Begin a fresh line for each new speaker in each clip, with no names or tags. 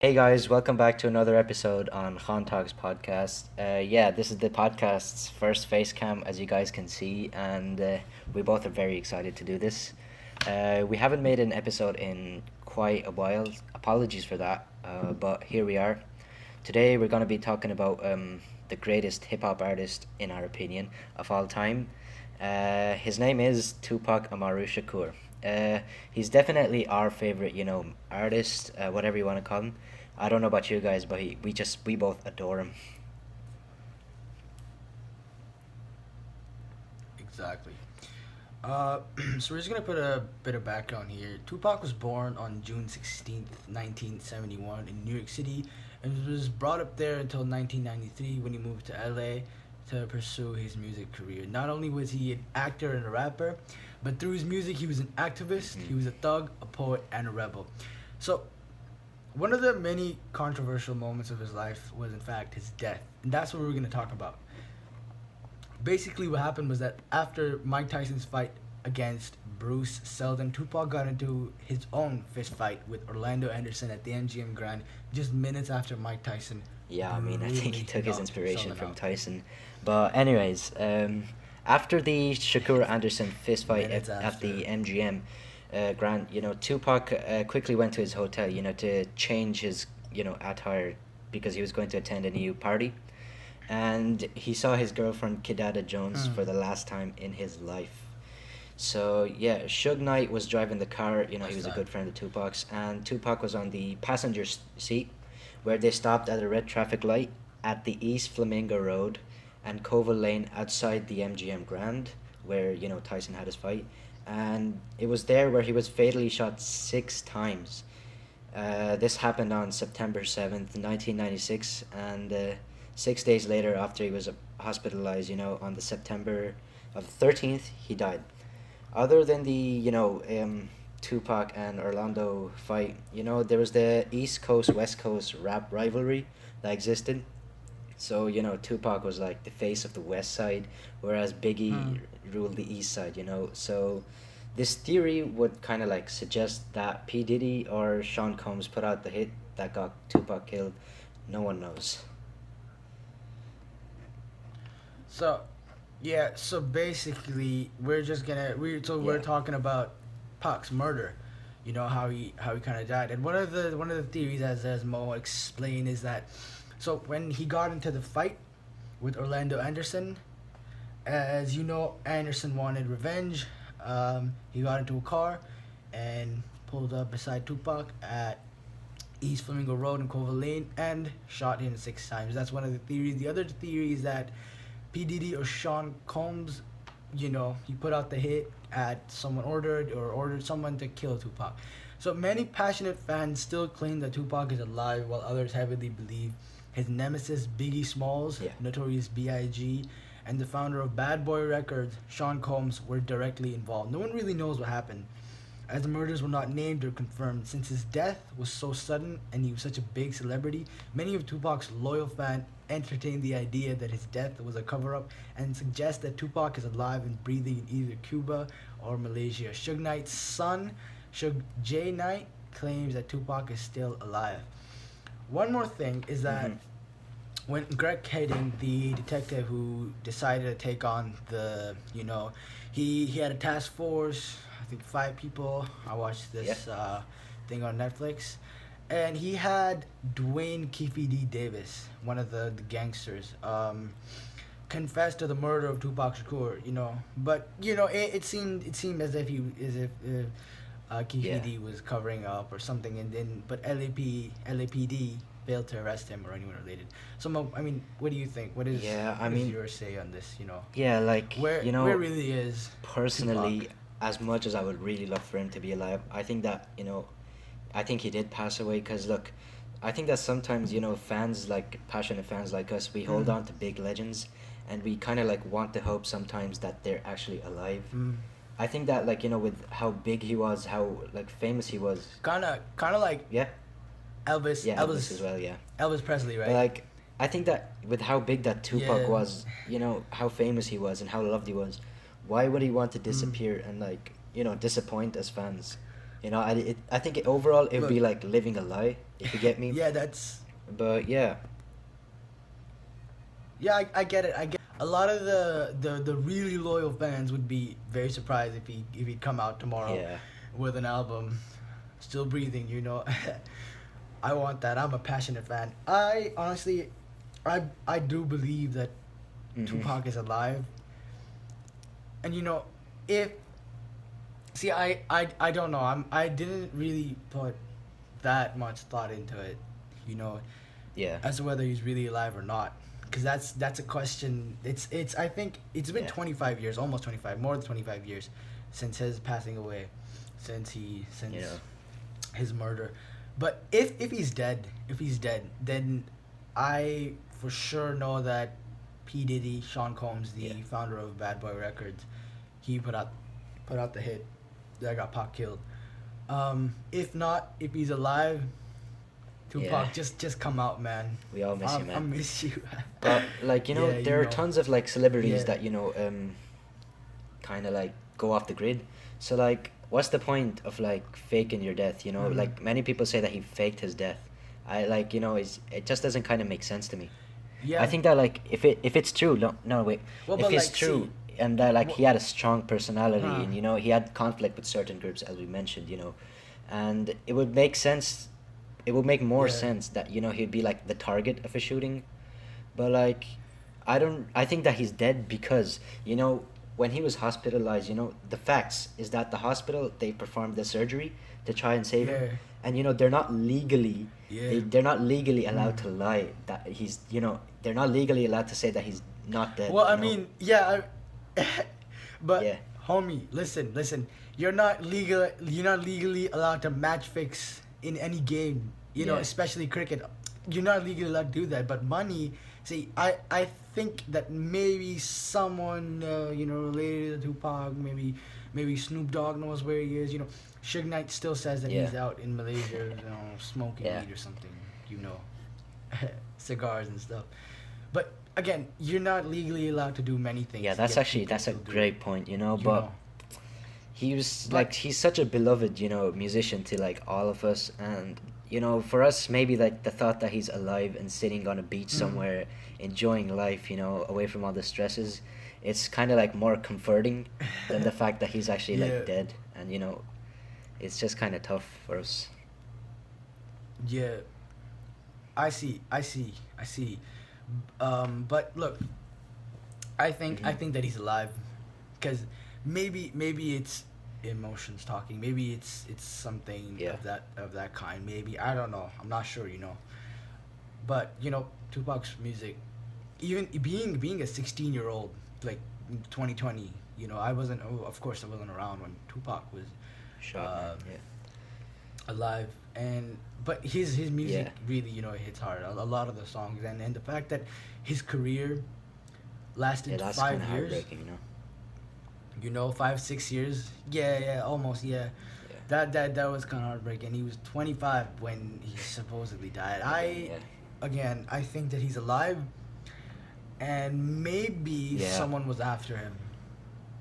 Hey guys, welcome back to another episode on KhanTalks podcast. Yeah, this is the podcast's first facecam, as you guys can see, and we both are very excited to do this. We haven't made an episode in quite a while. Apologies for that, but here we are. Today we're going to be talking about the greatest hip hop artist, in our opinion, of all time. His name is Tupac Amaru Shakur. He's definitely our favorite, artist, whatever you want to call him. I don't know about you guys, but we both adore him.
Exactly. So we're just gonna put a bit of background here. Tupac was born on June 16th, 1971, in New York City, and was brought up there until 1993 when he moved to LA to pursue his music career. Not only was he an actor and a rapper, but through his music he was an activist, he was a thug, a poet, and a rebel. So one of the many controversial moments of his life was, in fact, his death, and that's what we're gonna talk about. Basically, what happened was that after Mike Tyson's fight against Bruce Seldon, Tupac got into his own fist fight with Orlando Anderson at the MGM Grand just minutes after Mike Tyson
Yeah, I mean, I think he
brutally
took his
knocked
inspiration
Seldon
from
out.
Tyson. But anyways, after the Shakur Anderson fist fight
Minutes
at the
after.
MGM Grand, Tupac quickly went to his hotel, to change his, attire because he was going to attend a new party. And he saw his girlfriend Kidada Jones for the
Mm,
last time in his life. So yeah, Suge Knight was driving the car. He
last
was a
time.
good friend of Tupac's, and Tupac was on the passenger seat, where they stopped at a red traffic light at the East Flamingo Road and Covell Lane outside the MGM Grand, where Tyson had his fight, and it was there where he was fatally shot 6 times. This happened on September 7th, 1996, and 6 days later, after he was hospitalized, on the September 13th, he died. Other than the Tupac and Orlando fight, there was the East Coast West Coast rap rivalry that existed. So Tupac was like the face of the West Side, whereas Biggie
Mm.
ruled the East Side. So this theory would kind of like suggest that P Diddy or Sean Combs put out the hit that got Tupac killed. No one knows.
So, yeah. So basically, we're
Yeah.
talking about Pac's murder. You know how he kind of died, and one of the theories, as Mo explained, is that so when he got into the fight with Orlando Anderson, as you know, Anderson wanted revenge. He got into a car and pulled up beside Tupac at East Flamingo Road in Covell Lane and shot him 6 times. That's one of the theories. The other theory is that P. Diddy or Sean Combs, he put out the hit at someone ordered someone to kill Tupac. So many passionate fans still claim that Tupac is alive, while others heavily believe his nemesis Biggie Smalls,
Yeah.
Notorious B.I.G., and the founder of Bad Boy Records, Sean Combs, were directly involved. No one really knows what happened, as the murders were not named or confirmed. Since his death was so sudden and he was such a big celebrity, many of Tupac's loyal fans entertained the idea that his death was a cover up and suggest that Tupac is alive and breathing in either Cuba or Malaysia. Suge Knight's son, Suge J. Knight, claims that Tupac is still alive. One more thing is that
Mhm.
when Greg Kading, the detective who decided to take on he had a task force. I think 5 people. I watched
Yeah.
this thing on Netflix, and he had Dwayne Keefe D. Davis, one of the gangsters, confess to the murder of Tupac Shakur. But it seemed as if Keefe
Yeah.
D was covering up or something, and then but LAPD failed to arrest him or anyone related. So I mean, what do you think? What is
Yeah. I
what is
mean,
your say on this?
yeah. Like
Where really is Tupac?
personally, as much as I would really love for him to be alive, I think that I think he did pass away. Cause look, I think that sometimes fans like passionate fans like us, we hold
Mm,
on to big legends, and we kind of like want to hope sometimes that they're actually alive.
mm.
I think that like with how big he was, how like famous he was.
Kind of like
Yeah.
Elvis,
Yeah, Elvis as
Elvis,
well. Yeah.
Elvis Presley,
But
right?
like, I think that with how big that Tupac
Yeah.
was, how famous he was and how loved he was, why would he want to
Mm.
disappear and like, disappoint us fans? I think overall it would be
Look,
like living a lie. If you get me.
Yeah, that's
But yeah,
yeah. I get it. I get a lot of the really loyal fans would be very surprised if he'd come out tomorrow
yeah,
with an album, still breathing. You know, I want that. I'm a passionate fan. I honestly, I do believe that
hmm,
Tupac is alive. And you know, if see, I don't know. I didn't really put that much thought into it, you know,
yeah,
as to whether he's really alive or not. Because that's a question. It's I think it's been
yeah,
25 years, almost 25, more than 25 years, since his passing away,
you know,
since his murder. But if he's dead, then I for sure know that P Diddy, Sean Combs, the
yeah,
founder of Bad Boy Records, he put out the hit that got Pac killed. If not, if he's alive,
yeah.
Tupac, just come out, man.
We all miss you,
I
man.
miss you.
But like
Yeah, you
there are
know.
tons of like celebrities
Yeah.
that kind of like go off the grid. So like, what's the point of like faking your death?
Mhm.
Like many people say that he faked his death. I like it just doesn't kind of make sense to me. I
Yeah.
think that like if it's true, no wait,
Well,
if
but
it's
like,
true
see,
and that like
wh-
he had a strong personality
huh?
and he had conflict with certain groups as we mentioned, and it would make sense. It would make more
Yeah.
sense that he'd be like the target of a shooting, but like I don't. I think that he's dead because when he was hospitalized, the facts is that the hospital they performed the surgery to try and save him,
Yeah.
and they're not legally
Yeah.
they're not legally allowed
Mm.
to lie that he's they're not legally allowed to say that he's not dead.
Well, I mean, yeah, but
Yeah,
homie, listen. You're not legally allowed to match fix in any game. You know,
yeah,
especially cricket. You're not legally allowed to do that. But money, see, I think that maybe someone related to Tupac, maybe Snoop Dogg knows where he is. You know, Suge Knight still says that
yeah,
he's out in Malaysia, smoking
yeah,
weed or something. You know, cigars and stuff. But again, you're not legally allowed to do many
yeah.
things
That's
yet
actually
people
that's a
still do it.
great point,
You
but
know.
he was like
But
he's such a beloved musician to like all of us, and for us maybe like the thought that he's alive and sitting on a beach
mm,
somewhere enjoying life, away from all the stresses, it's kind of like more comforting than the fact that he's actually
yeah,
like dead, and it's just kind of tough for us.
yeah, I see. But look, I
Hmm.
think that he's alive, because maybe it's emotions talking. Maybe it's something
Yeah,
of that kind. Maybe I don't know. I'm not sure. But Tupac's music, even being a 16-year-old, like 2020. I wasn't. Oh, of course, I wasn't around when Tupac was
shot, man.
uh,
Yeah,
alive, and but his music
yeah,
really hits hard. A lot of the songs, and the fact that his career
yeah.
lasted
That's kind
5
of
years.
heartbreaking.
5 6 years. Yeah, almost. Yeah,
Yeah,
that was kind of heartbreaking. He was 25 when he supposedly died.
again, yeah,
I think that he's alive, and maybe
yeah.
someone was after him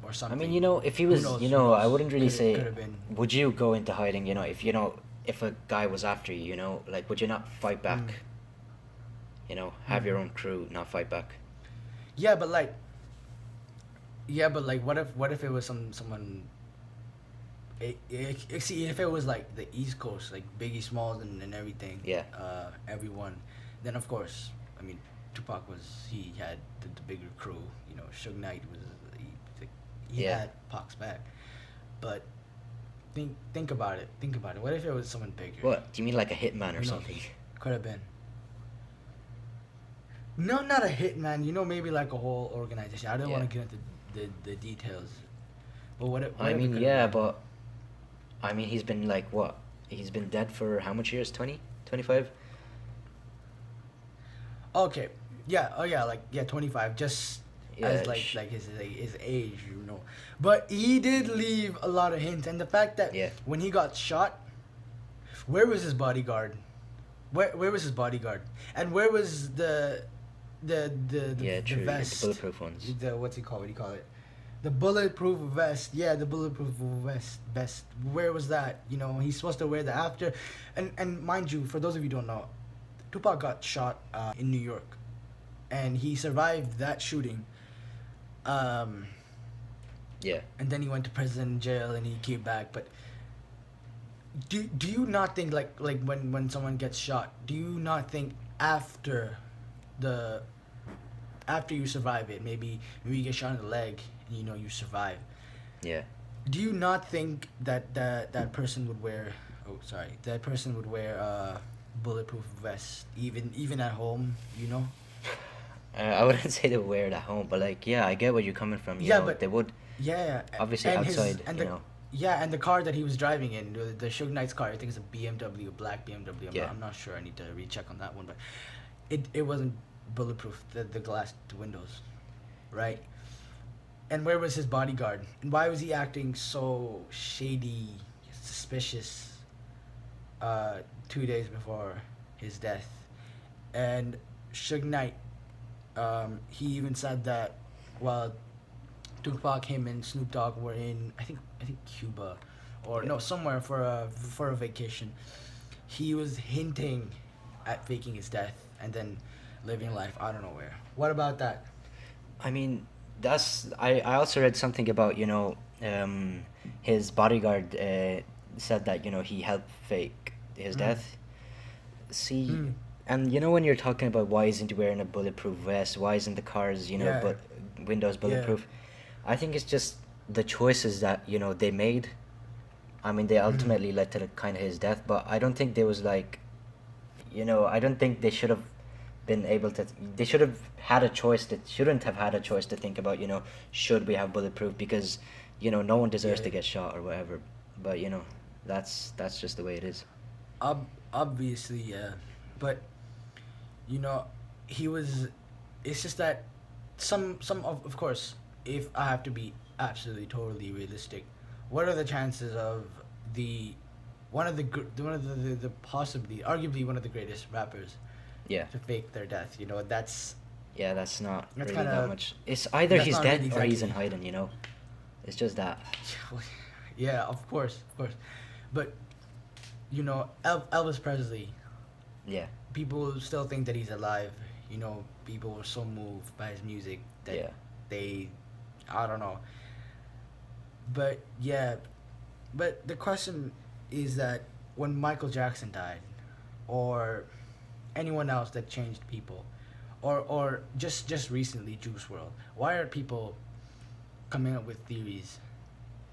or
I mean,
something.
if he
Who
was,
knows? Who
I
knows?
wouldn't really
Could
say,
have been.
would you go into hiding, if a guy was after you, like, would you not fight
Mm,
back? Have your
mm.
own crew, not fight back.
Yeah, but like, what if it was someone? See, if it was like the East Coast, like Biggie Smalls and everything,
Yeah,
everyone, then of course, I mean, Tupac he had the bigger crew. Suge Knight was he
yeah.
had Pac's back, but think about it. Think about it. What if it was someone bigger?
What? Do you mean like a hitman or
Who knows?
something?
Could have been. No, not a hitman. Maybe like a whole organization. I don't
Yeah.
want to get into the details. But what
I
if it
mean,
could have
yeah,
been?
but, I mean, he's been like, what? He's been dead for how much years? 20? 25?
Okay. Yeah. Oh yeah. Like, yeah. 25. Just as
Yeah,
like his age. But he did leave a lot of hints, and the fact that
yeah,
when he got shot, where was his bodyguard? Where was his bodyguard? And where was the
yeah,
the
true. The
vest?
bulletproof ones.
The what's he called? What do you call it? The bulletproof vest. Yeah, the bulletproof vest. Vest. Where was that? You know, he's supposed to wear that after, and mind you, for those of you who don't know, Tupac got shot in New York, and he survived that shooting. Um,
Yeah.
and then he went to prison, jail, and he came back. But do you not think like when someone gets shot, do you not think after the after you survive it, maybe you get shot in the leg, and you know you survive.
Yeah.
Do you not think that person would wear? Oh, sorry. That person would wear a bulletproof vest even at home. You know.
I wouldn't say they would wear it at home, but like, yeah, I get where you're coming from. You
Yeah,
know,
but
they would
yeah,
obviously
and
outside.
and
You
the
know.
yeah, and the car that he was driving in, the Suge Knight's car, I think it's a BMW, a black BMW.
Yeah.
I'm not sure. I need to recheck on that one, but it wasn't bulletproof. The glass windows, right? And where was his bodyguard? And why was he acting so shady, suspicious? 2 days before his death, and Suge Knight, he even said that while Tupac, him, and Snoop Dogg were in, I think Cuba, or
Yeah.
no, somewhere for a vacation, he was hinting at faking his death and then living life. I don't know where. What about that?
I mean, I also read something about, his bodyguard said that, he helped fake his
Mm.
death. See,
Mm.
and when you're talking about why isn't he wearing a bulletproof vest, why isn't the cars,
Yeah.
but windows bulletproof? I think it's just the choices that, they made. I mean, they
Mm.
ultimately led to kind of his death, but I don't think there was like, I don't think they should have been able to. They should have had a choice. That shouldn't have had a choice to think about. Should we have bulletproof? Because, no one deserves to
Yeah.
get shot or whatever. But that's just the way it is.
Obviously, yeah, but you know, he was. It's just that some of course, if I have to be absolutely totally realistic, what are the chances of the one of the possibly arguably one of the greatest rappers
Yeah,
to fake their death? You know,
yeah. That's not
that's
really
kind
that
of
much. It's either
that's
he's
not really
dead or he's in
exactly.
hiding. It's just that.
Yeah, of course, but you know, Elvis Presley.
Yeah,
People still think that he's alive. You know, people were so moved by his music that
yeah,
they, I don't know. But yeah, but the question is that when Michael Jackson died, or anyone else that changed people, or just recently Juice World, why are people coming up with theories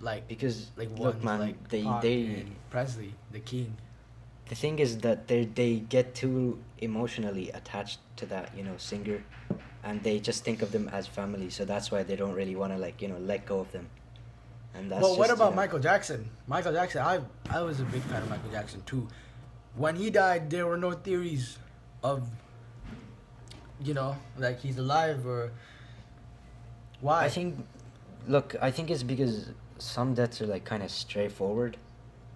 like
because look,
ones
man,
like
they
Pac
they
and Presley, the King?
the thing is that they get too emotionally attached to that singer, and they just think of them as family, so that's why they don't really want to like let go of them, and that's
Well, what
just
about Michael Jackson? Michael Jackson, I was a big fan of Michael Jackson too. When he died, there were no theories of, like he's alive or why.
I think, look, I think it's because some deaths are like kind of straightforward,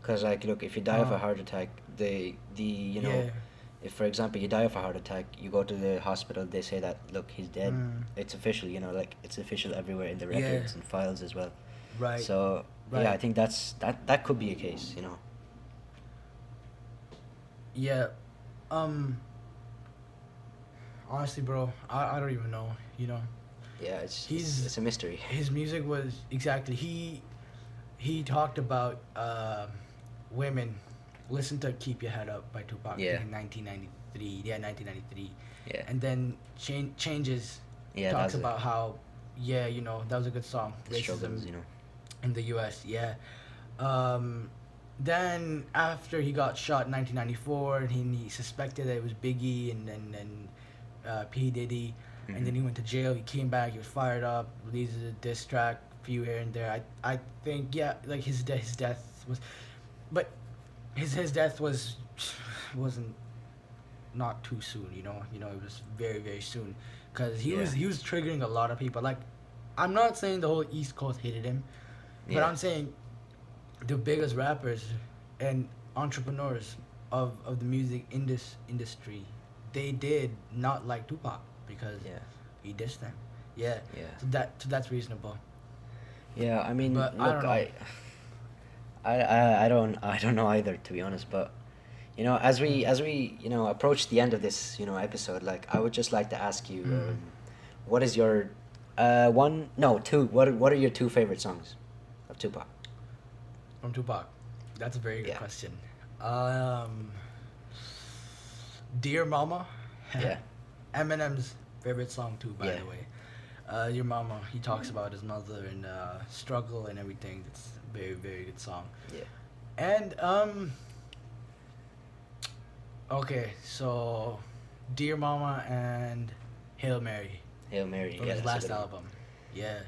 because like look, if you die of a
Uh,
heart attack,
yeah.
if for example you die of a heart attack, you go to the hospital, they say that look, he's dead.
Mm,
It's official, like it's official everywhere in the
yeah.
records and files as well.
Right.
So yeah, I
Right.
think that could be a case.
Yeah. Um. Honestly, bro, I don't even know. You know,
Yeah, it's
he's
it's a mystery.
his music was exactly he talked about women. Listen to "Keep Your Head Up" by Tupac. I
Yeah,
think in 1993. Yeah, 1993.
yeah,
And then changes
yeah.
talks
That's
about how that was a good song.
the struggles.
Racism in the U.S. Yeah. Um, then after he got shot in 1994, and he suspected that it was Biggie and P Diddy, and
Hmm.
then he went to jail. He came back. He was fired up. Released a diss track, few here and there. I think like his death was, but his death wasn't not too soon. It was very very soon, because
Yeah,
he was triggering a lot of people. Like, I'm not saying the whole East Coast hated him, but
yeah,
I'm saying the biggest rappers and entrepreneurs of the music industry, they did not like Tupac because
yeah,
he dissed them. Yeah,
yeah.
so that's reasonable.
Yeah, I mean,
But I
look,
don't know.
I don't know either, to be honest. But you know, as we approach the end of this episode, like I would just like to ask you,
Mm.
what is your one no two what are your two favorite songs of Tupac?
From Tupac. That's a very good
Yeah,
question. Um, Dear Mama,
yeah,
Eminem's favorite song too, by
yeah,
the way. Your Mama, he talks about his mother and struggle and everything. It's a very, very good song.
yeah.
And okay, so Dear Mama and Hail Mary
Hail Mary.
from
Yeah,
his
that's a
last
good one.
album. Yeah.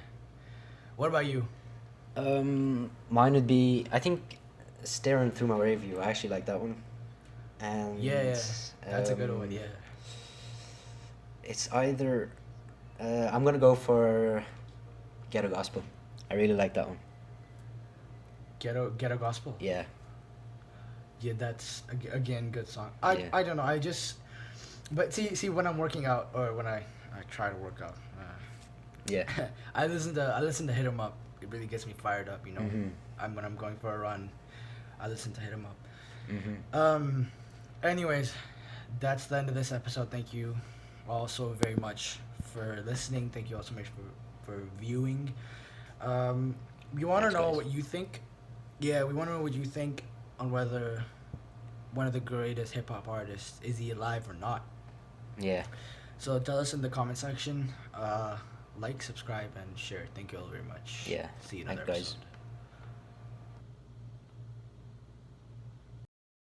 What about you?
Mine would be, I think, Staring Through My Review. I actually like that one.
Yeah,
And
yeah, that's a good one. Yeah.
it's either I'm gonna go for Ghetto Gospel. I really like that one.
Ghetto Gospel.
Yeah,
Yeah, that's again good song.
yeah,
I don't know. I just but see when I'm working out or when I try to work out.
yeah.
I listen to Hit 'Em Up. It really gets me fired up. You know,
Mhm.
when I'm going for a run, I listen to Hit 'Em Up.
Mhm.
Anyways, that's the end of this episode. Thank you all so very much for listening. Thank you all so much for viewing. We want to
Thanks,
know
guys.
what you think. Yeah, we want to know what you think on whether one of the greatest hip hop artists is he alive or not.
Yeah.
So tell us in the comment section. Like, subscribe, and share. Thank you all very much.
Yeah.
See you in
Thanks,
another
guys.
episode.